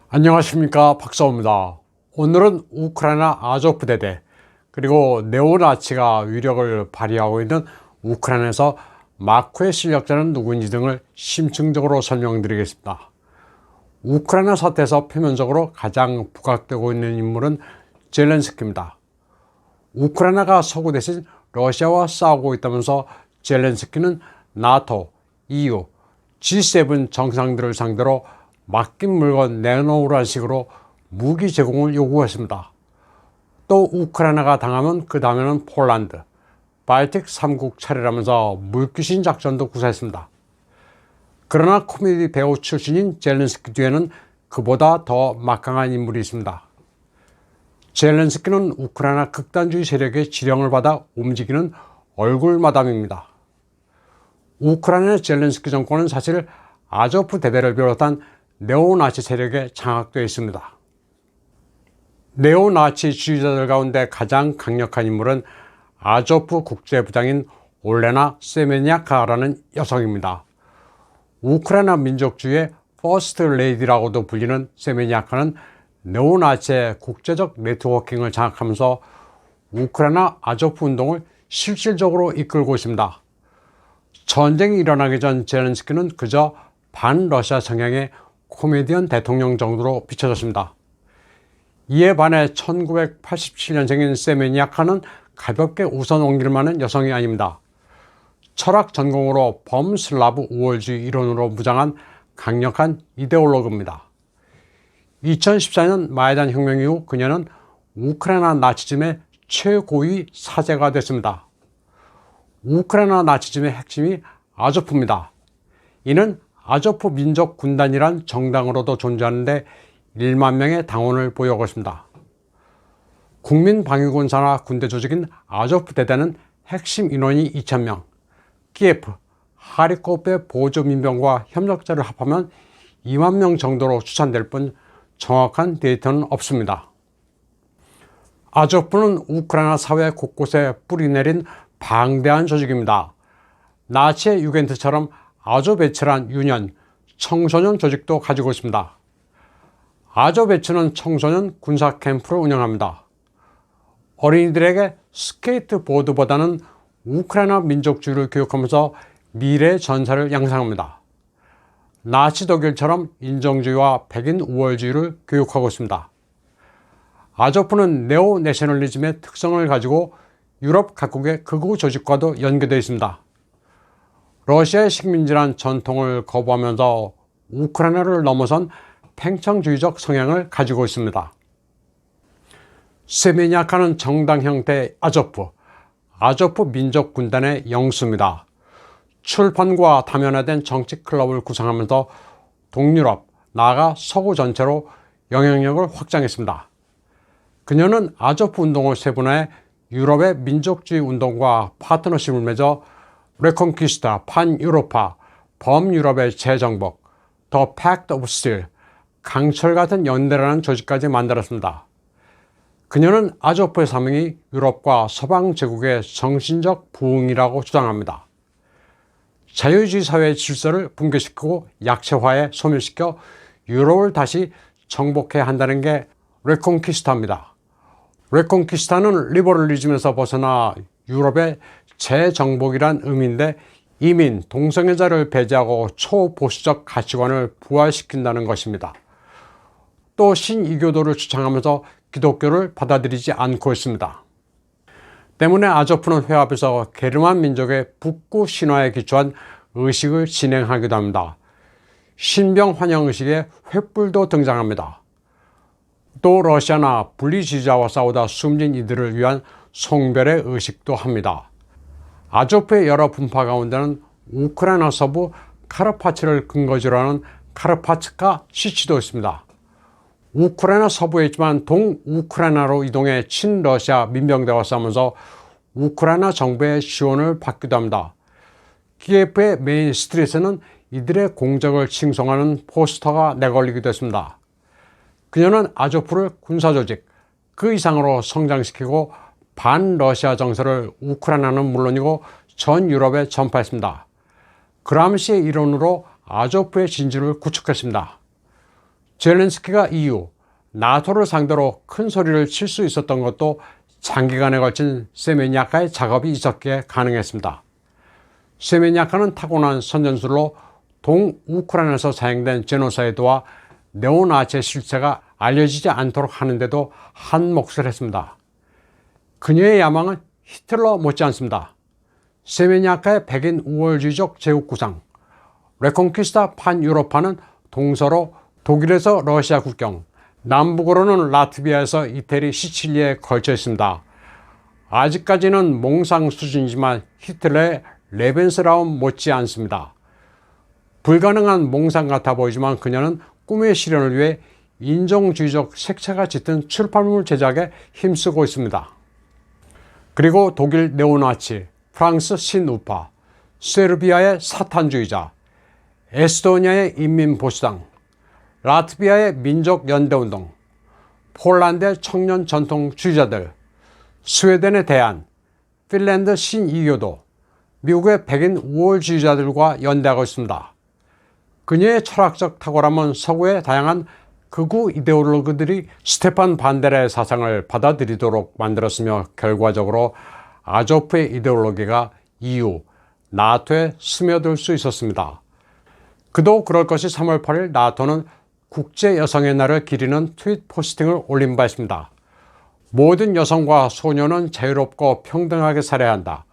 안녕하십니까, 박사호입니다. 오늘은 우크라이나 아조프 대대 그리고 네오나치가 위력을 발휘하고 있는 우크라이나에서 마크의 실력자는 누구인지 등을 심층적으로 설명드리겠습니다. 우크라이나 사태에서 표면적으로 가장 부각되고 있는 인물은 젤렌스키입니다. 우크라이나가 서구 대신 러시아와 싸우고 있다면서 젤렌스키는 나토, EU, G7 정상들을 상대로 맡긴 물건 내놓으라는 식으로 무기 제공을 요구했습니다. 또 우크라이나가 당하면 그 다음에는 폴란드, 발틱 3국 차례라면서 물귀신 작전도 구사했습니다. 그러나 코미디 배우 출신인 젤렌스키 뒤에는 그보다 더 막강한 인물이 있습니다. 젤렌스키는 우크라이나 극단주의 세력의 지령을 받아 움직이는 얼굴마담입니다. 우크라이나 젤렌스키 정권은 사실 아조프 대대를 비롯한 네오나치 세력에 장악되어 있습니다. 네오나치 지지자들 가운데 가장 강력한 인물은 아조프 국제부장인 올레나 세메냐카라는 여성입니다. 우크라이나 민족주의의 퍼스트 레이디라고도 불리는 세메냐카는 네오나치의 국제적 네트워킹을 장악하면서 우크라이나 아조프 운동을 실질적으로 이끌고 있습니다. 전쟁이 일어나기 전 젤렌스키는 그저 반러시아 성향의 코미디언 대통령 정도로 비춰졌습니다. 이에 반해 1987년생인 세메니아카는 가볍게 웃어 넘길 만한 여성이 아닙니다. 철학 전공으로 범슬라브 우월주의 이론으로 무장한 강력한 이데올로그입니다. 2014년 마이단 혁명 이후 그녀는 우크라이나 나치즘의 최고위 사제가 됐습니다. 우크라이나 나치즘의 핵심이 아조프입니다. 이는 아조프 민족군단이란 정당으로도 존재하는데 1만 명의 당원을 보유하고 있습니다. 국민방위군 산하 군대 조직인 아조프 대대는 핵심 인원이 2,000명, 키예프, 하리코프의 보조 민병과 협력자를 합하면 2만 명 정도로 추산될 뿐 정확한 데이터는 없습니다. 아조프는 우크라이나 사회 곳곳에 뿌리내린 방대한 조직입니다. 나치의 유겐트처럼 아조베츠란 유년, 청소년 조직도 가지고 있습니다. 아조베츠는 청소년 군사 캠프를 운영합니다. 어린이들에게 스케이트보드보다는 우크라이나 민족주의를 교육하면서 미래 전사를 양성합니다. 나치 독일처럼 인종주의와 백인 우월주의를 교육하고 있습니다. 아조프는 네오내셔널리즘의 특성을 가지고 유럽 각국의 극우 조직과도 연계되어 있습니다. 러시아의 식민지란 전통을 거부하면서 우크라이나를 넘어선 팽창주의적 성향을 가지고 있습니다. 세메냐카는 정당 형태의 아조프 민족군단의 영수입니다. 출판과 다면화된 정치 클럽을 구성하면서 동유럽, 나아가 서구 전체로 영향력을 확장했습니다. 그녀는 아조프 운동을 세분화해 유럽의 민족주의 운동과 파트너십을 맺어 레콘키스타, 판유로파, 범유럽의 재정복, 더 팩트 오브 스틸, 강철 같은 연대라는 조직까지 만들었습니다. 그녀는 아조프의 사명이 유럽과 서방 제국의 정신적 부흥이라고 주장합니다. 자유주의 사회의 질서를 붕괴시키고 약체화에 소멸시켜 유럽을 다시 정복해야 한다는 게 레콘키스타입니다. 레콘키스타는 리버럴리즘에서 벗어나 유럽의 재정복이란 의미인데 이민, 동성애자를 배제하고 초보수적 가치관을 부활시킨다는 것입니다. 또 신이교도를 주창하면서 기독교를 받아들이지 않고 있습니다. 때문에 아조프는 회합에서 게르만 민족의 북구 신화에 기초한 의식을 진행하기도 합니다. 신병 환영 의식에 횃불도 등장합니다. 또 러시아나 분리 지지자와 싸우다 숨진 이들을 위한 송별의 의식도 합니다. 아조프의 여러 분파 가운데는 우크라이나 서부 카르파츠를 근거지로 하는 카르파츠카 시치도 있습니다. 우크라이나 서부에 있지만 동우크라이나로 이동해 친러시아 민병대와 싸우면서 우크라이나 정부의 지원을 받기도 합니다. 키예프의 메인 스트리트에는 이들의 공적을 칭송하는 포스터가 내걸리기도 했습니다. 그녀는 아조프를 군사조직 그 이상으로 성장시키고 반러시아 정서를 우크라이나는 물론이고 전 유럽에 전파했습니다. 그람시의 이론으로 아조프의 진주를 구축했습니다. 젤렌스키가 이후 나토를 상대로 큰 소리를 칠 수 있었던 것도 장기간에 걸친 세메냐카의 작업이 있었기에 가능했습니다. 세메냐카는 타고난 선전술로 동우크라이나에서 사용된 제노사이드와 네오나치의 실체가 알려지지 않도록 하는데도 한 몫을 했습니다. 그녀의 야망은 히틀러 못지않습니다. 세메냐카의 백인 우월주의적 제국구상, 레콩키스타 판 유로파는 동서로 독일에서 러시아 국경, 남북으로는 라트비아에서 이태리 시칠리에 걸쳐 있습니다. 아직까지는 몽상 수준이지만 히틀러의 레벤스라움 못지않습니다. 불가능한 몽상 같아 보이지만 그녀는 꿈의 실현을 위해 인종주의적 색채가 짙은 출판물 제작에 힘쓰고 있습니다. 그리고 독일 네오나치, 프랑스 신우파, 세르비아의 사탄주의자, 에스토니아의 인민보수당, 라트비아의 민족연대운동, 폴란드의 청년 전통주의자들, 스웨덴의 대안, 핀란드 신이교도, 미국의 백인 우월주의자들과 연대하고 있습니다. 그녀의 철학적 탁월함은 서구의 다양한 극우 이데올로그들이 스테판 반데라의 사상을 받아들이도록 만들었으며 결과적으로 아조프의 이데올로기가 EU, 나토에 스며들 수 있었습니다. 그도 그럴 것이 3월 8일 나토는 국제여성의 날을 기리는 트윗 포스팅을 올린 바 있습니다. 모든 여성과 소녀는 자유롭고 평등하게 살아야 한다.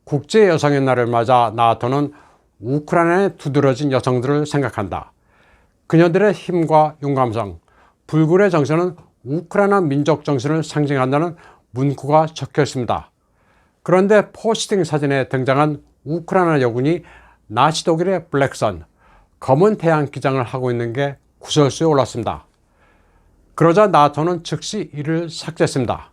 국제여성의 날을 맞아 나토는 우크라이나에 두드러진 여성들을 생각한다. 그녀들의 힘과 용감성, 불굴의 정신은 우크라이나 민족 정신을 상징한다는 문구가 적혀 있습니다. 그런데 포스팅 사진에 등장한 우크라이나 여군이 나치 독일의 블랙선, 검은 태양 기장을 하고 있는 게 구설수에 올랐습니다. 그러자 나토는 즉시 이를 삭제했습니다.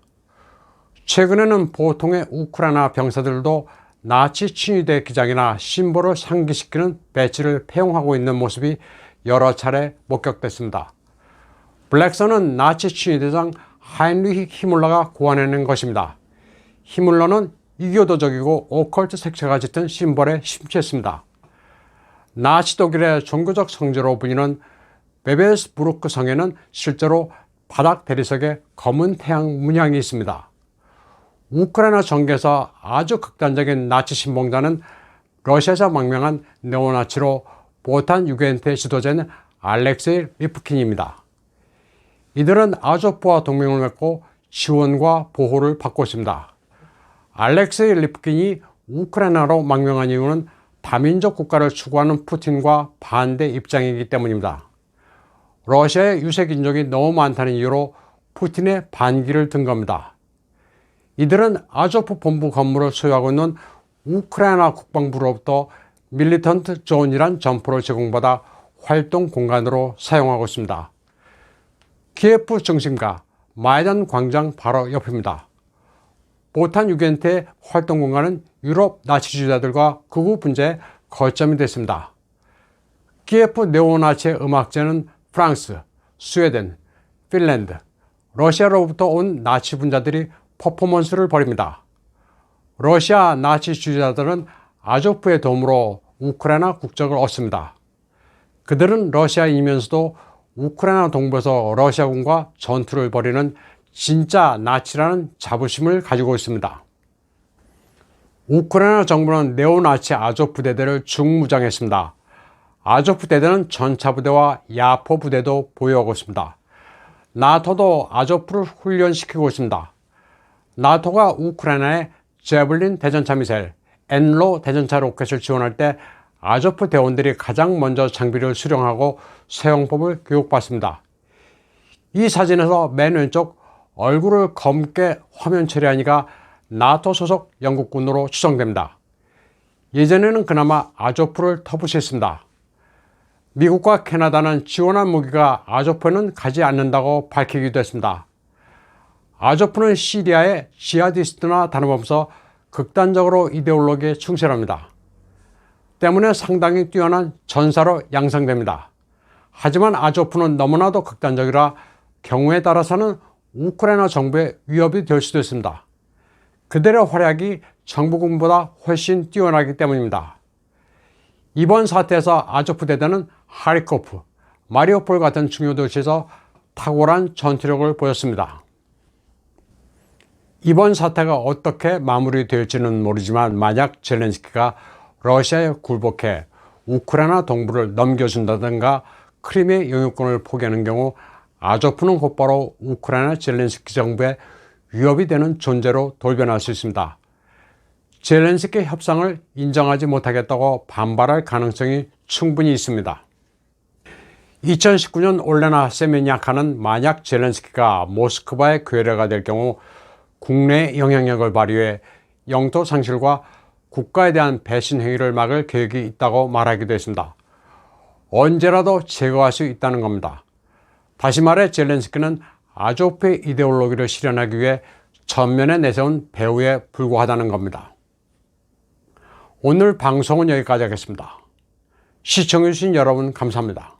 최근에는 보통의 우크라이나 병사들도 나치 친위대 기장이나 심볼을 상기시키는 배지를 폐용하고 있는 모습이 여러 차례 목격됐습니다. 블랙선은 나치 친위대장 하인리히 히물러가 고안해낸 것입니다. 히물러는 이교도적이고 오컬트 색채가 짙은 심볼에 심취했습니다. 나치 독일의 종교적 성지로 불리는 베베스부르크 성에는 실제로 바닥 대리석에 검은 태양 문양이 있습니다. 우크라이나 정계에서 아주 극단적인 나치 신봉자는 러시아에서 망명한 네오나치로 보탄 유겐트의 지도자인 알렉세이 리프킨입니다. 이들은 아조프와 동맹을 맺고 지원과 보호를 받고 있습니다. 알렉세이 리프킨이 우크라이나로 망명한 이유는 다민족 국가를 추구하는 푸틴과 반대 입장이기 때문입니다. 러시아의 유색인종이 너무 많다는 이유로 푸틴의 반기를 든 겁니다. 이들은 아조프 본부 건물을 소유하고 있는 우크라이나 국방부로부터 밀리턴트 존이란 점포를 제공받아 활동 공간으로 사용하고 있습니다. 키예프 중심가 마이단 광장 바로 옆입니다. 보탄 유겐트의 활동 공간은 유럽 나치주의자들과 극우 분재의 거점이 됐습니다. 키예프 네오나치의 음악제는 프랑스, 스웨덴, 핀란드, 러시아로부터 온 나치 분자들이 퍼포먼스를 벌입니다. 러시아 나치주의자들은 아조프의 도움으로 우크라이나 국적을 얻습니다. 그들은 러시아인이면서도 우크라이나 동부에서 러시아군과 전투를 벌이는 진짜 나치라는 자부심을 가지고 있습니다. 우크라이나 정부는 네오나치 아조프 대대를 중무장했습니다. 아조프 대대는 전차부대와 야포 부대도 보유하고 있습니다. 나토도 아조프를 훈련시키고 있습니다. 나토가 우크라이나에 제블린 대전차 미사일, 엔로 대전차 로켓을 지원할 때 아조프 대원들이 가장 먼저 장비를 수령하고 사용법을 교육받습니다. 이 사진에서 맨 왼쪽 얼굴을 검게 화면 처리하니까 나토 소속 영국군으로 추정됩니다. 예전에는 그나마 아조프를 터부시했습니다. 미국과 캐나다는 지원한 무기가 아조프에는 가지 않는다고 밝히기도 했습니다. 아조프는 시리아의 지하디스트나 다름없어 극단적으로 이데올로기에 충실합니다. 때문에 상당히 뛰어난 전사로 양성됩니다. 하지만 아조프는 너무나도 극단적이라 경우에 따라서는 우크라이나 정부의 위협이 될 수도 있습니다. 그들의 활약이 정부군보다 훨씬 뛰어나기 때문입니다. 이번 사태에서 아조프 대대는 하리코프, 마리우폴 같은 중요 도시에서 탁월한 전투력을 보였습니다. 이번 사태가 어떻게 마무리될지는 모르지만 만약 젤렌스키가 러시아에 굴복해 우크라이나 동부를 넘겨준다든가 크림의 영유권을 포기하는 경우 아조프는 곧바로 우크라이나 젤렌스키 정부의 위협이 되는 존재로 돌변할 수 있습니다. 젤렌스키 협상을 인정하지 못하겠다고 반발할 가능성이 충분히 있습니다. 2019년 올레나 세메냐카는 만약 젤렌스키가 모스크바의 괴뢰가 될 경우 국내 영향력을 발휘해 영토 상실과 국가에 대한 배신 행위를 막을 계획이 있다고 말하기도 했습니다. 언제라도 제거할 수 있다는 겁니다. 다시 말해 젤렌스키는 아조프의 이데올로기를 실현하기 위해 전면에 내세운 배후에 불과하다는 겁니다. 오늘 방송은 여기까지 하겠습니다. 시청해주신 여러분 감사합니다.